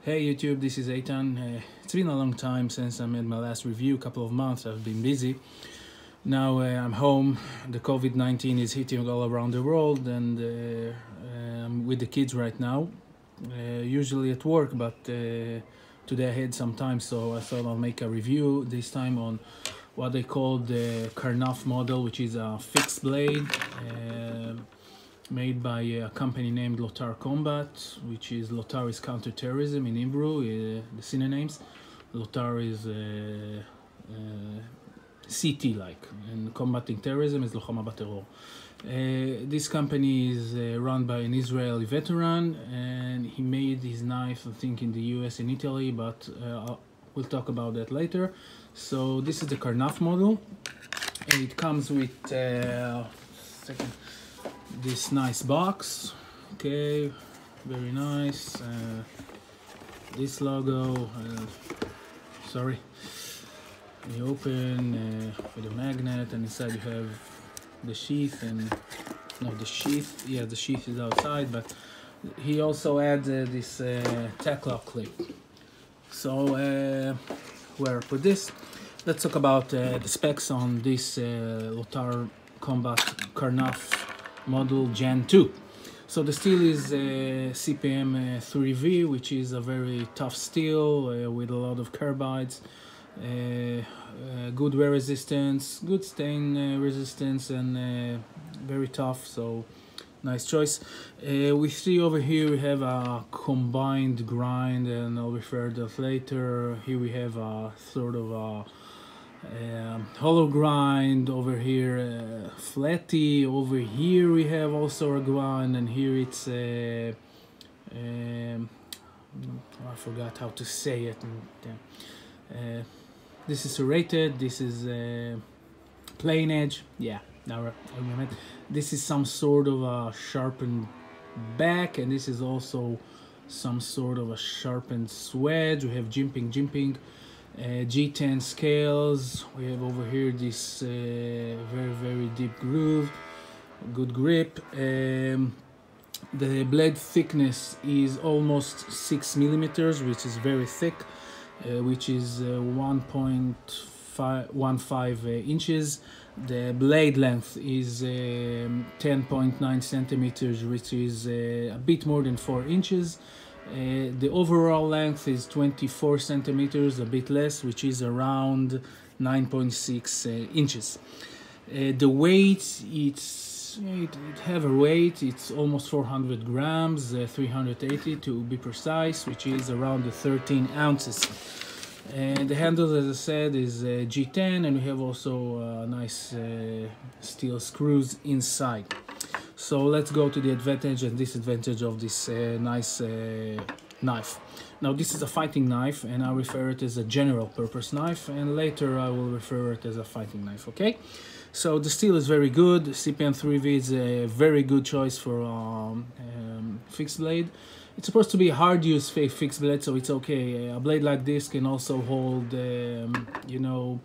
Hey YouTube, this is Eitan. It's been a long time since I made my last review, a couple of months. I've been busy. Now I'm home. The COVID-19 is hitting all around the world, and I'm with the kids right now. Usually at work, but today I had some time, so I thought I'll make a review this time on what they call the Karnaff model, which is a fixed blade made by a company named Lottar Combat, which is Lottar is counterterrorism in Hebrew, the synonyms. Lottar is CT like, and combating terrorism is Lochama Bateror. This company is run by an Israeli veteran, and he made his knife, I think, in the US and Italy, but we'll talk about that later. So this is the Karnaff model, and it comes with this nice box. Okay, very nice. This logo, sorry, you open with a magnet, and inside you have the sheath, and not the sheath, yeah, the sheath is outside, but he also adds this tack lock clip. So where I put this, let's talk about the specs on this Lottar Combat Karnaff model Gen 2. So the steel is CPM 3V, which is a very tough steel with a lot of carbides, good wear resistance, good stain resistance, and very tough, so nice choice. We see over here we have a combined grind, and I'll refer to that later. Here we have a sort of a hollow grind, over here flatty, over here we have also a grind, and here it's I forgot how to say it. This is serrated, this is plain edge, yeah, now I remember. This is some sort of a sharpened back, and this is also some sort of a sharpened swedge. We have jimping, G10 scales. We have over here this very deep groove, good grip. The blade thickness is almost 6 millimeters, which is very thick, which is 1.15 inches. The blade length is 10.9 centimeters, which is a bit more than 4 inches. The overall length is 24 centimeters, a bit less, which is around 9.6 inches. The weight, it have a weight, it's almost 400 grams, 380 to be precise, which is around 13 ounces. And the handle, as I said, is G10, and we have also nice steel screws inside. So let's go to the advantage and disadvantage of this nice knife. Now this is a fighting knife, and I refer it as a general purpose knife, and later I will refer it as a fighting knife, okay? So the steel is very good. CPM 3V is a very good choice for fixed blade. It's supposed to be a hard use fixed blade, so it's okay. A blade like this can also hold, you know,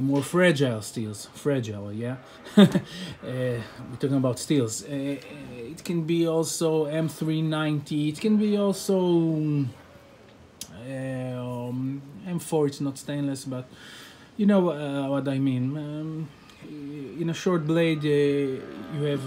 more fragile steels. Fragile, yeah. We're talking about steels. It can be also M390. It can be also M4. It's not stainless, but you know what I mean. In a short blade, you have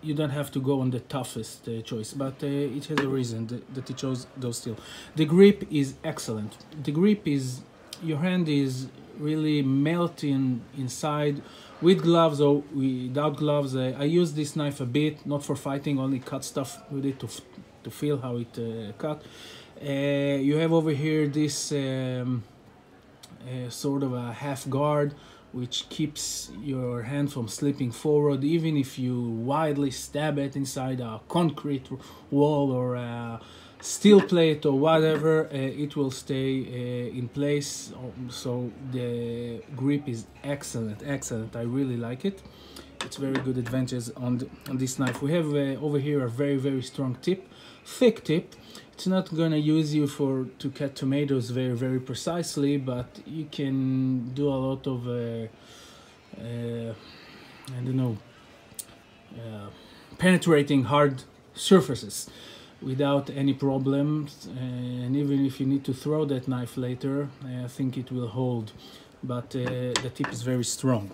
you don't have to go on the toughest choice, but it has a reason that it chose those steel. The grip is excellent. The grip is, your hand is really melting inside with gloves or without gloves. I use this knife a bit, not for fighting, only cut stuff with it to feel how it cut. You have over here this sort of a half guard, which keeps your hand from slipping forward. Even if you wildly stab it inside a concrete wall or a steel plate or whatever, it will stay in place. So the grip is excellent. I really like it. It's very good advantage on this knife. We have over here a very strong tip, thick tip. It's not gonna use you to cut tomatoes very precisely, but you can do a lot of I don't know, penetrating hard surfaces. without any problems, and even if you need to throw that knife later, I think it will hold, but the tip is very strong.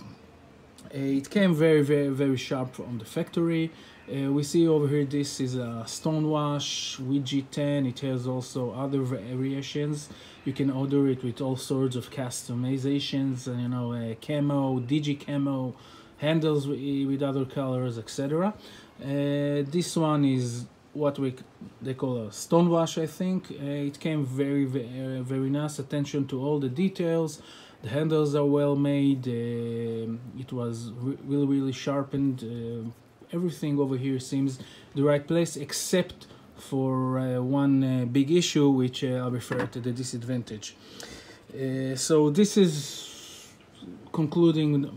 It came very sharp on the factory. We see over here this is a stonewash with G10. It has also other variations. You can order it with all sorts of customizations, you know, camo, digi camo, handles with other colors, etc. This one is what they call a stonewash, I think. It came very nice. Attention to all the details. The handles are well made. It was really sharpened. Everything over here seems the right place, except for one big issue, which I'll refer to the disadvantage. So this is concluding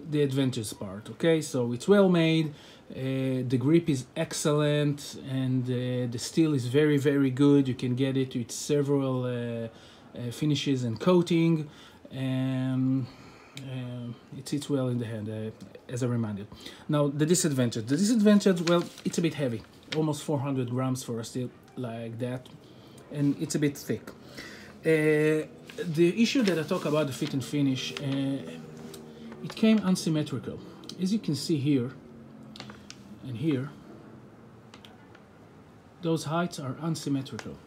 the advantage part. Okay, so it's well made. The grip is excellent, and the steel is very good. You can get it with several finishes and coating. It sits well in the hand, as a reminder. Now the disadvantage, well, it's a bit heavy, almost 400 grams for a steel like that, and it's a bit thick. The issue that I talk about, the fit and finish, it came unsymmetrical. As you can see here and here, those heights are unsymmetrical.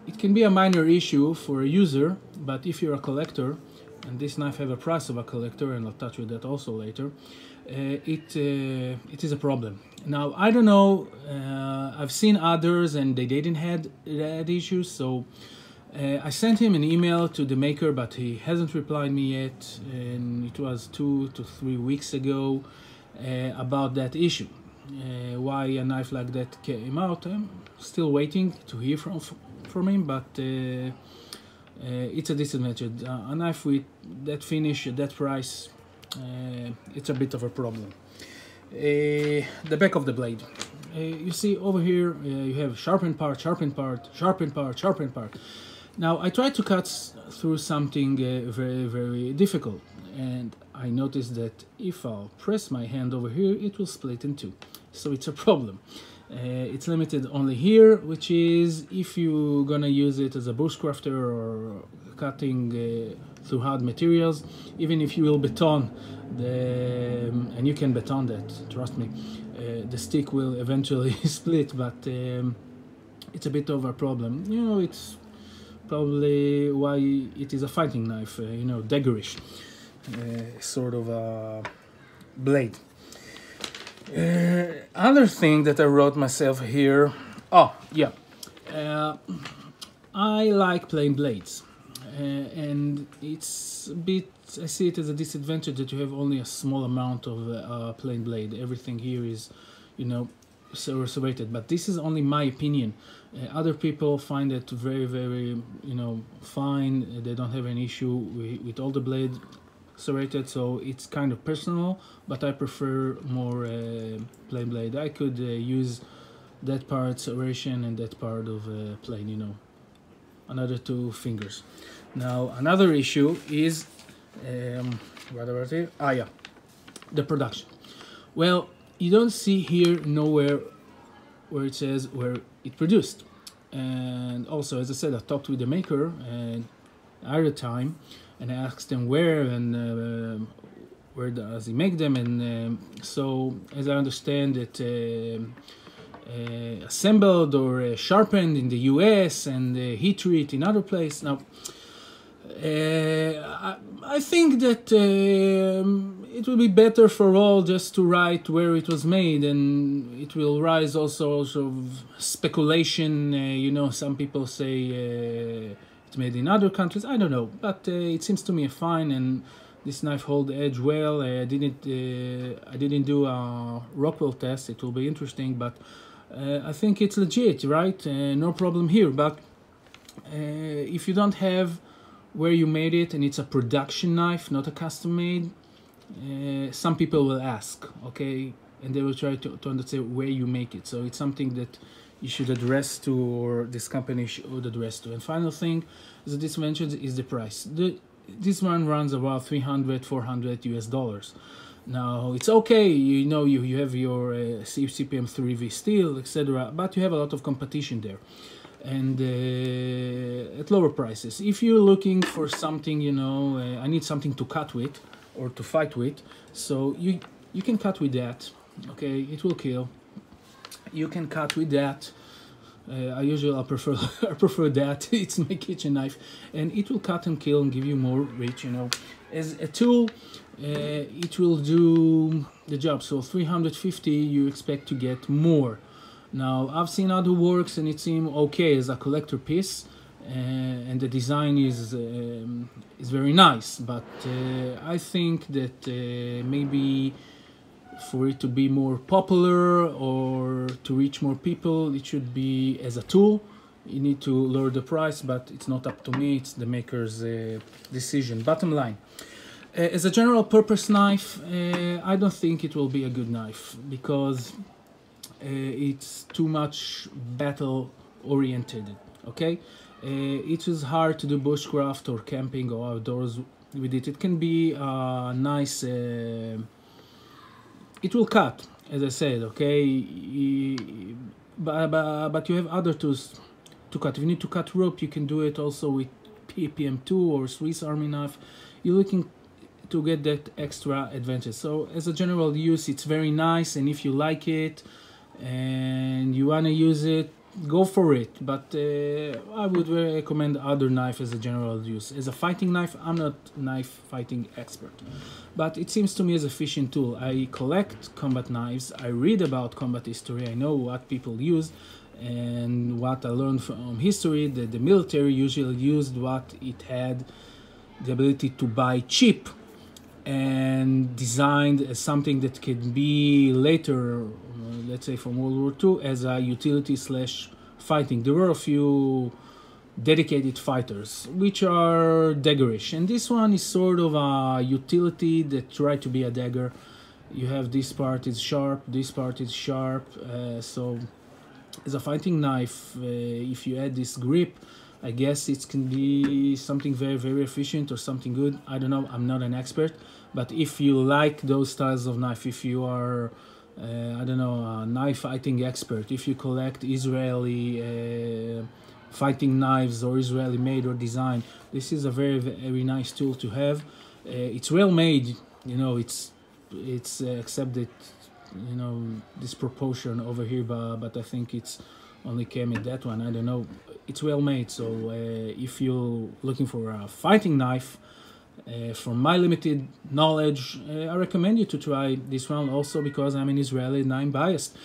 It can be a minor issue for a user, but if you're a collector, and this knife have a price of a collector, and I'll touch with that also later, it is a problem. Now, I don't know, I've seen others and they didn't have that issue, so I sent him an email to the maker, but he hasn't replied me yet, and it was 2 to 3 weeks ago, about that issue. Why a knife like that came out, I'm still waiting to hear from him, but it's a disadvantage. A knife with that finish at that price, it's a bit of a problem. The back of the blade. You see over here, you have sharpened part, sharpened part, sharpened part, sharpened part. Now I tried to cut through something very difficult, and I noticed that if I'll press my hand over here, it will split in two. So it's a problem. It's limited only here, which is if you're gonna use it as a bushcrafter or cutting through hard materials, even if you will baton and you can baton that, trust me, the stick will eventually split, but it's a bit of a problem. You know, it's probably why it is a fighting knife, you know, daggerish sort of a blade. Other thing that I wrote myself here, I like plain blades, and it's a bit, I see it as a disadvantage that you have only a small amount of plain blade. Everything here is, you know, serrated, but this is only my opinion. Other people find it very, you know, fine. They don't have an issue with all the blade serrated, so it's kind of personal, but I prefer more plain blade. I could use that part serration and that part of plain, you know, another 2 fingers. Now another issue is the production. Well, you don't see here nowhere where it says where it produced, and also, as I said, I talked with the maker at the time, and I asked them where and where does he make them, and so as I understand it, assembled or sharpened in the US and heat treat in other places. Now I think that it will be better for all just to write where it was made, and it will rise also of speculation. You know, some people say it's made in other countries. I don't know, but it seems to me fine, and this knife hold the edge well. I didn't do a Rockwell test. It will be interesting, but I think it's legit, right? No problem here. But if you don't have where you made it, and it's a production knife, not a custom made, some people will ask, okay, and they will try to understand where you make it. So it's something that you should address to, or this company should address to. And final thing is that this mentioned is the price. This one runs about $300-400 US. Now it's okay, you know, you have your CPM 3V steel, etc., but you have a lot of competition there, and at lower prices. If you're looking for something, you know, I need something to cut with or to fight with, so you can cut with that. Okay, it will kill. You can cut with that. I prefer I prefer that. It's my kitchen knife, and it will cut and kill and give you more reach. You know, as a tool, it will do the job. So 350, you expect to get more. Now I've seen other works, and it seemed okay as a collector piece, and the design is very nice. But I think that maybe for it to be more popular or to reach more people, it should be as a tool. You need to lower the price, but it's not up to me, it's the maker's decision. Bottom line, as a general purpose knife, I don't think it will be a good knife, because it's too much battle oriented. Okay, it is hard to do bushcraft or camping or outdoors with it. It can be a nice it will cut, as I said, okay, but you have other tools to cut. If you need to cut rope, you can do it also with PPM2 or Swiss Army knife. You're looking to get that extra advantage. So as a general use, it's very nice, and if you like it and you want to use it, go for it. But I would recommend other knife as a general use. As a fighting knife, I'm not knife fighting expert, but it seems to me as a fishing tool. I collect combat knives, I read about combat history, I know what people use, and what I learned from history, that the military usually used what it had the ability to buy cheap, and designed as something that can be later, let's say from World War II, as a utility slash fighting. There were a few dedicated fighters, which are daggerish, and this one is sort of a utility that try to be a dagger. You have this part is sharp, this part is sharp, so as a fighting knife, if you add this grip, I guess it can be something very, very efficient or something good. I don't know, I'm not an expert, but if you like those styles of knife, if you are I don't know, a knife fighting expert, if you collect Israeli fighting knives or Israeli made or design, this is a very, very nice tool to have. It's well made, you know, it's except that, you know, this proportion over here, but I think it's only came in that one, I don't know. It's well made, so if you're looking for a fighting knife, from my limited knowledge, I recommend you to try this one, also because I'm an Israeli and I'm biased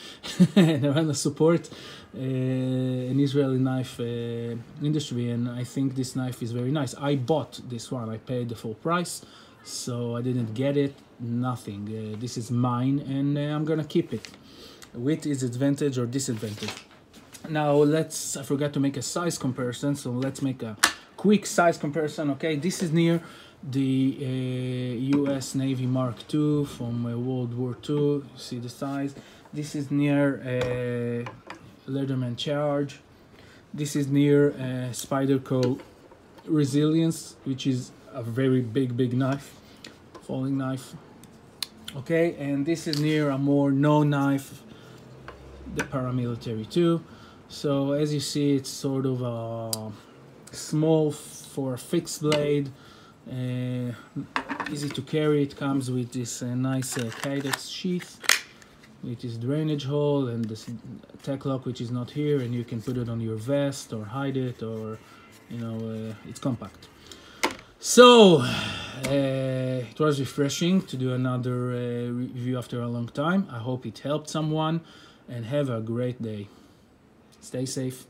and I want to support an Israeli knife industry, and I think this knife is very nice. I bought this one, I paid the full price, so I didn't get it, nothing. This is mine, and I'm gonna keep it with its advantage or disadvantage. Now I forgot to make a size comparison, so let's make a quick size comparison. Okay, this is near the US Navy Mark II from World War II. You see the size. This is near Leatherman Charge. This is near Spyderco Resilience, which is a very big knife, falling knife. Okay, and this is near a more known knife, the Paramilitary 2. So as you see, it's sort of a small for a fixed blade, easy to carry. It comes with this nice Kydex sheath with this drainage hole and this tech lock, which is not here, and you can put it on your vest or hide it, or you know, it's compact. So it was refreshing to do another review after a long time. I hope it helped someone, and have a great day. Stay safe.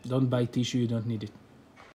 Don't buy tissue, you don't need it.